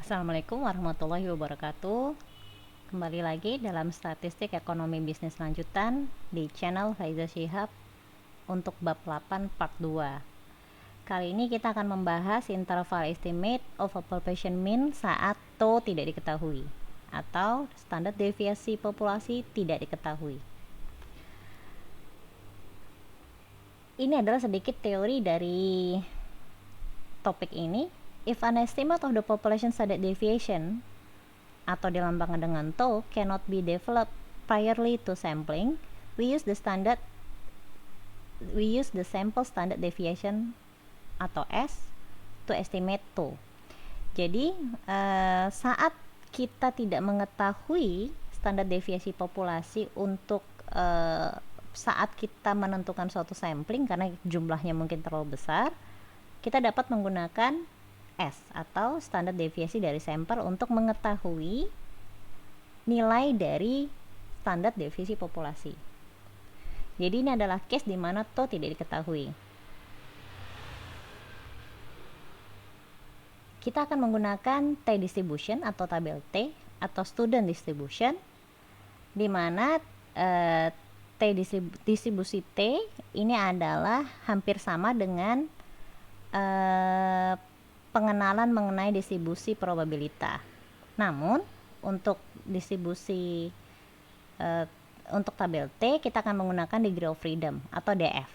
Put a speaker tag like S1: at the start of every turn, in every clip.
S1: Assalamualaikum warahmatullahi wabarakatuh. Kembali lagi dalam statistik ekonomi bisnis lanjutan di channel Faiza Shihab untuk bab 8 part 2. Kali ini kita akan membahas interval estimate of a population mean saat TO tidak diketahui atau standar deviasi populasi tidak diketahui. Ini adalah sedikit teori dari topik ini. If an estimate of the population standard deviation atau dilambangkan dengan TO cannot be developed priorly to sampling, we use the sample standard deviation atau S to estimate TO. Jadi saat kita tidak mengetahui standar deviasi populasi untuk saat kita menentukan suatu sampling karena jumlahnya mungkin terlalu besar, kita dapat menggunakan S atau standar deviasi dari sampel untuk mengetahui nilai dari standar deviasi populasi. Jadi ini adalah case di mana TO tidak diketahui. Kita akan menggunakan T distribution atau tabel T atau student distribution, di mana distribusi T ini adalah hampir sama dengan pengenalan mengenai distribusi probabilitas. Namun untuk distribusi untuk tabel T kita akan menggunakan degree of freedom atau DF.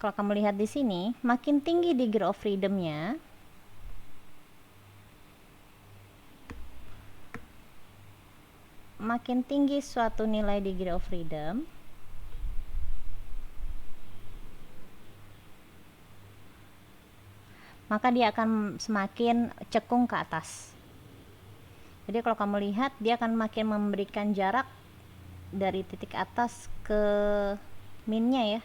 S1: Kalau kamu lihat di sini, makin tinggi degree of freedom-nya, makin tinggi suatu nilai degree of freedom, maka dia akan semakin cekung ke atas. Jadi kalau kamu lihat, dia akan makin memberikan jarak dari titik atas ke minnya ya.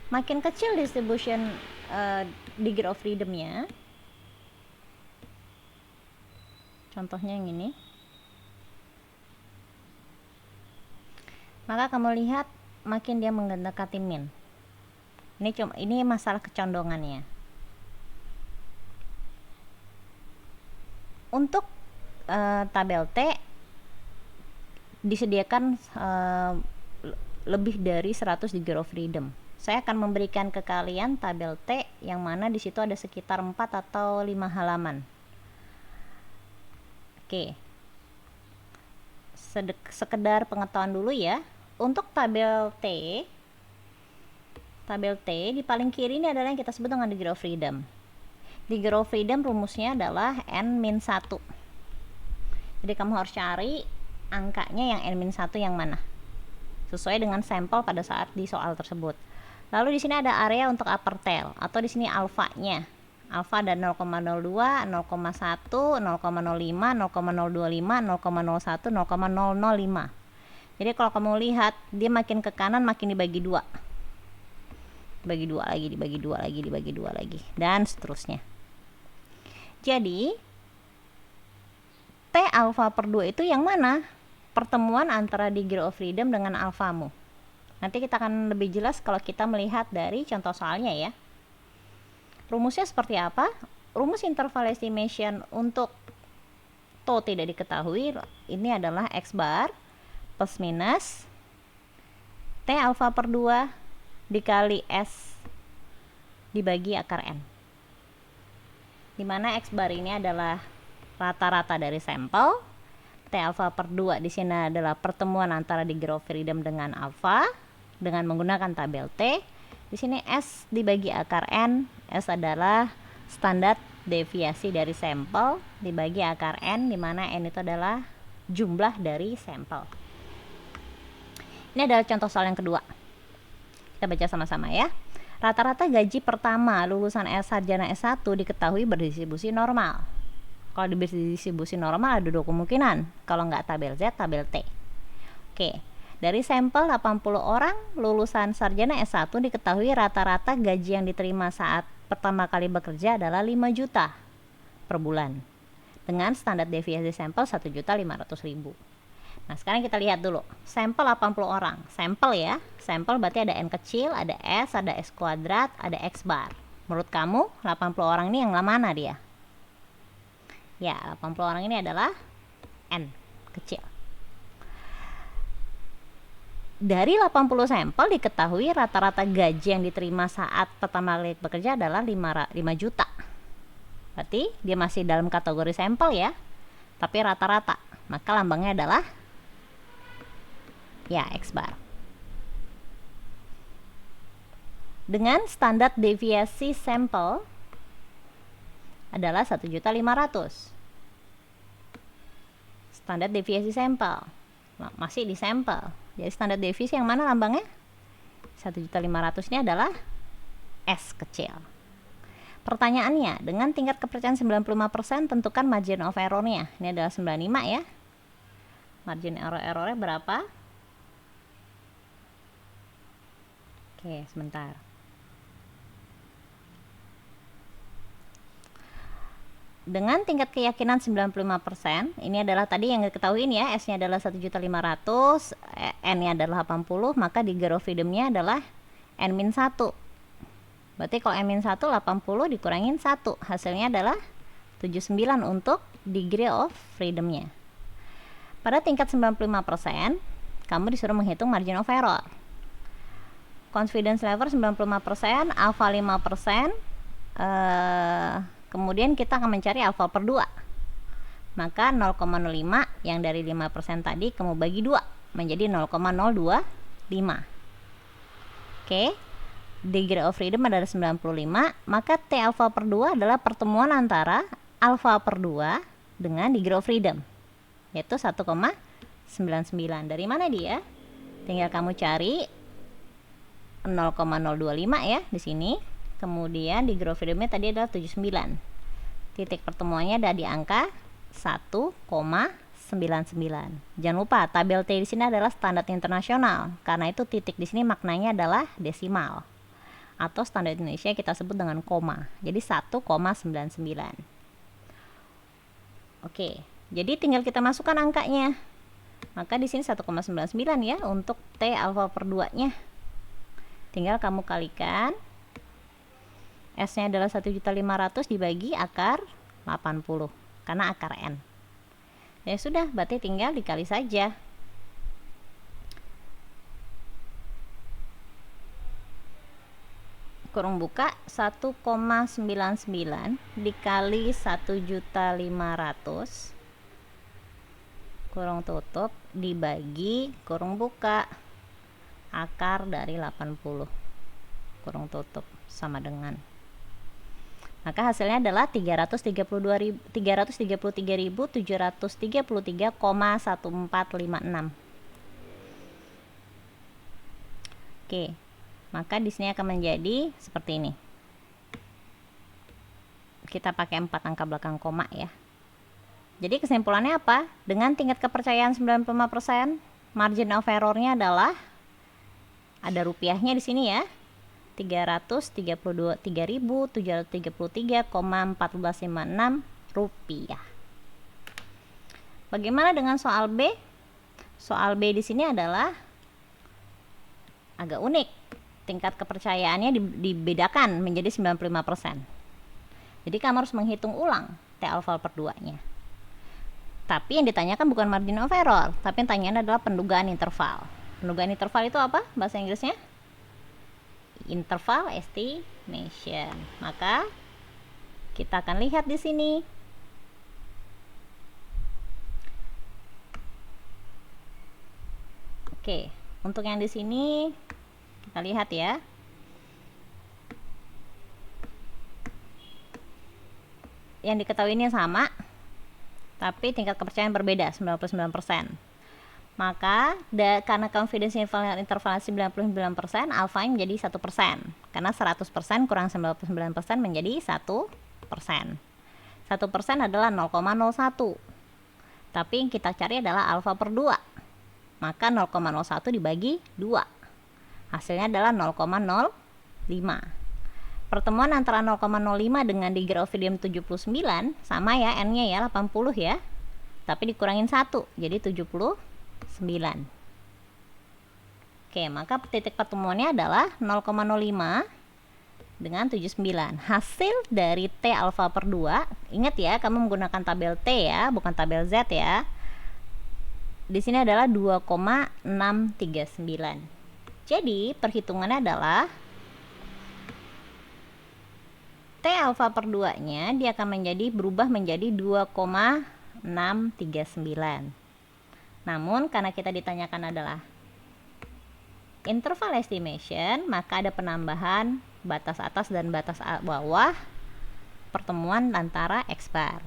S1: Makin kecil distribution degree of freedom-nya, contohnya yang ini, maka kamu lihat makin dia mendekati min. Ini masalah kecondongannya. Untuk tabel T disediakan lebih dari 100 degree of freedom. Saya akan memberikan ke kalian tabel T yang mana di situ ada sekitar 4 atau 5 halaman. Oke. Sekedar pengetahuan dulu ya. Untuk tabel T di paling kiri ini adalah yang kita sebut dengan degree of freedom. Degree of freedom rumusnya adalah N-1. Jadi kamu harus cari angkanya yang N-1 yang mana, sesuai dengan sampel pada saat di soal tersebut. Lalu di sini ada area untuk upper tail atau di sini alfanya. Alfa ada 0,02, 0,1, 0,05, 0,025, 0,01, 0,005. Jadi kalau kamu lihat, dia makin ke kanan makin dibagi dua. Dibagi dua lagi, dan seterusnya. Jadi, T alfa per 2 itu yang mana? Pertemuan antara degree of freedom dengan alfamu. Nanti kita akan lebih jelas kalau kita melihat dari contoh soalnya ya. Rumusnya seperti apa? Rumus interval estimation untuk TO tidak diketahui ini adalah X bar plus minus T alfa per 2 dikali S dibagi akar N, dimana X bar ini adalah rata-rata dari sampel, T alfa per 2 di sini adalah pertemuan antara degree of freedom dengan alfa dengan menggunakan tabel T. Di sini S dibagi akar N, S adalah standar deviasi dari sampel dibagi akar N, di mana N itu adalah jumlah dari sampel. Ini adalah contoh soal yang kedua. Kita baca sama-sama ya. Rata-rata gaji pertama lulusan sarjana S1 diketahui berdistribusi normal. Kalau berdistribusi normal ada dua kemungkinan. Kalau nggak tabel Z, tabel T. Oke. Dari sampel 80 orang lulusan sarjana S1 diketahui rata-rata gaji yang diterima saat pertama kali bekerja adalah 5 juta per bulan. dengan standar deviasi sampel 1.500.000. Nah, sekarang kita lihat dulu. Sampel 80 orang. Sampel ya. Sampel berarti ada N kecil, ada S, ada S kuadrat, ada X bar. Menurut kamu 80 orang ini yang mana dia? Ya, 80 orang ini adalah N kecil. Dari 80 sampel diketahui rata-rata gaji yang diterima saat pertama kali bekerja adalah 5 juta. Berarti dia masih dalam kategori sampel ya, tapi rata-rata. Maka lambangnya adalah ya X bar. Dengan standar deviasi sampel adalah 1.500.000. Standar deviasi sampel. Nah, masih di sampel. Jadi standar deviasi yang mana lambangnya? 1.500.000 ini adalah S kecil. Pertanyaannya, dengan tingkat kepercayaan 95%, tentukan margin of error-nya. Ini adalah 95 ya. Margin error-errornya berapa? Oke, sebentar. Dengan tingkat keyakinan 95%, ini adalah tadi yang diketahui ya, S-nya adalah 1.500.000, N-nya adalah 80, maka degree of freedom-nya adalah N-1. Berarti kalau N-1 80 dikurangin 1, hasilnya adalah 79 untuk degree of freedom-nya. Pada tingkat 95%, kamu disuruh menghitung margin of error. Confidence level 95%, alpha 5%, kemudian kita akan mencari alfa per 2. Maka 0,05 yang dari 5% tadi kamu bagi 2 menjadi 0,025. Oke. Degree of freedom adalah 95, maka T alfa per 2 adalah pertemuan antara alfa per 2 dengan degree of freedom, yaitu 1,99. Dari mana dia? Tinggal kamu cari 0,025 ya di sini. Kemudian degree of freedom-nya tadi adalah 79. Titik pertemuannya ada di angka 1,99. Jangan lupa tabel T di sini adalah standar internasional. Karena itu titik di sini maknanya adalah desimal. Atau standar Indonesia kita sebut dengan koma. Jadi 1,99. Oke, jadi tinggal kita masukkan angkanya. Maka di sini 1,99 ya untuk T alfa per 2-nya. Tinggal kamu kalikan. S-nya adalah 1.500.000 dibagi akar 80 karena akar N. Ya sudah, berarti tinggal dikali saja. Kurung buka 1,99 dikali 1.500 kurung tutup dibagi kurung buka akar dari 80 kurung tutup sama dengan, maka hasilnya adalah 333.733,1456. Oke, maka di sini akan menjadi seperti ini. Kita pakai 4 angka belakang koma ya. Jadi kesimpulannya apa? Dengan tingkat kepercayaan 95%, margin of error-nya adalah ada rupiahnya di sini ya. 333.733,1456 rupiah. Bagaimana dengan soal B? Soal B di sini adalah agak unik. Tingkat kepercayaannya dibedakan menjadi 95%. Jadi kamu harus menghitung ulang T alfa per 2-nya. Tapi yang ditanyakan bukan margin of error, tapi yang tanyaan adalah pendugaan interval. Pendugaan interval itu apa bahasa Inggrisnya? Interval estimation. Maka kita akan lihat di sini. Oke, untuk yang di sini kita lihat ya. Yang diketahui ini sama, tapi tingkat kepercayaan berbeda 99%. Maka karena confidence interval 99%, alfa menjadi 1%. Karena 100% kurang 99% menjadi 1%. 1% adalah 0,01. Tapi yang kita cari adalah alfa per 2. Maka 0,01 dibagi 2. Hasilnya adalah 0,05. pertemuan antara 0,05 dengan degree of freedom 79 sama ya, N-nya ya 80 ya, tapi dikurangin 1 jadi 79. Oke, maka titik pertemuannya adalah 0,05 dengan 79. Hasil dari T alfa per 2, ingat ya, kamu menggunakan tabel T ya, bukan tabel Z ya. Di sini adalah 2,639. Jadi perhitungannya adalah T alfa per 2-nya dia akan berubah menjadi 2,639. Namun karena kita ditanyakan adalah interval estimation, maka ada penambahan batas atas dan batas bawah pertemuan antara X bar.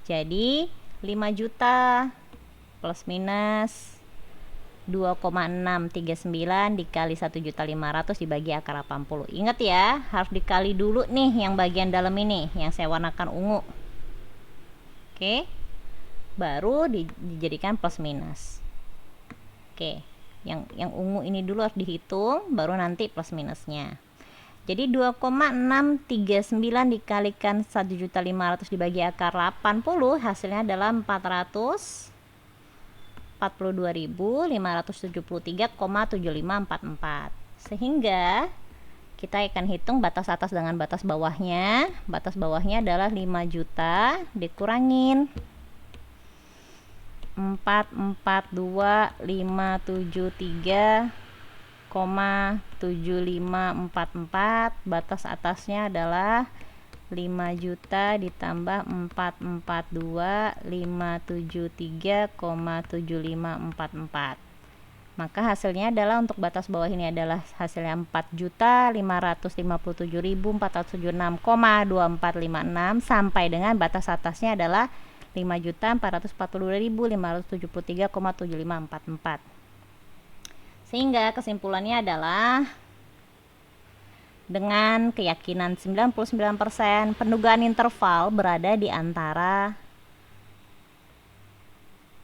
S1: Jadi 5 juta plus minus 2,639 dikali 1.500.000 dibagi akar 80. Ingat ya, harus dikali dulu nih yang bagian dalam ini yang saya warnakan ungu. Oke. Baru dijadikan plus minus. Oke. Yang ungu ini dulu harus dihitung, baru nanti plus minusnya. Jadi 2,639 dikalikan 1.500.000 dibagi akar 80 hasilnya adalah 442.573,7544. Sehingga kita akan hitung batas atas dengan batas bawahnya. Batas bawahnya adalah 5 juta dikurangin 442.573,7544. Batas atasnya adalah 5 juta ditambah 442.573,7544. Maka hasilnya adalah untuk batas bawah ini adalah hasilnya 4.577.476,2456 sampai dengan batas atasnya adalah 5.442.573,7544. Sehingga kesimpulannya adalah dengan keyakinan 99% pendugaan interval berada di antara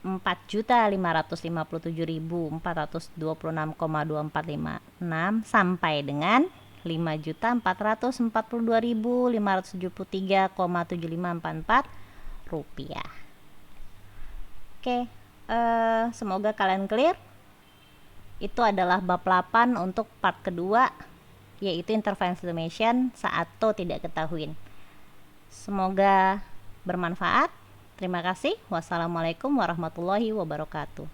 S1: 4.557.426,2456 sampai dengan 5.442.573,7544 rupiah. Oke, semoga kalian clear. Itu adalah bab 8 untuk part kedua, yaitu interval estimation saat to tidak ketahuin. Semoga bermanfaat. Terima kasih. Wassalamualaikum warahmatullahi wabarakatuh.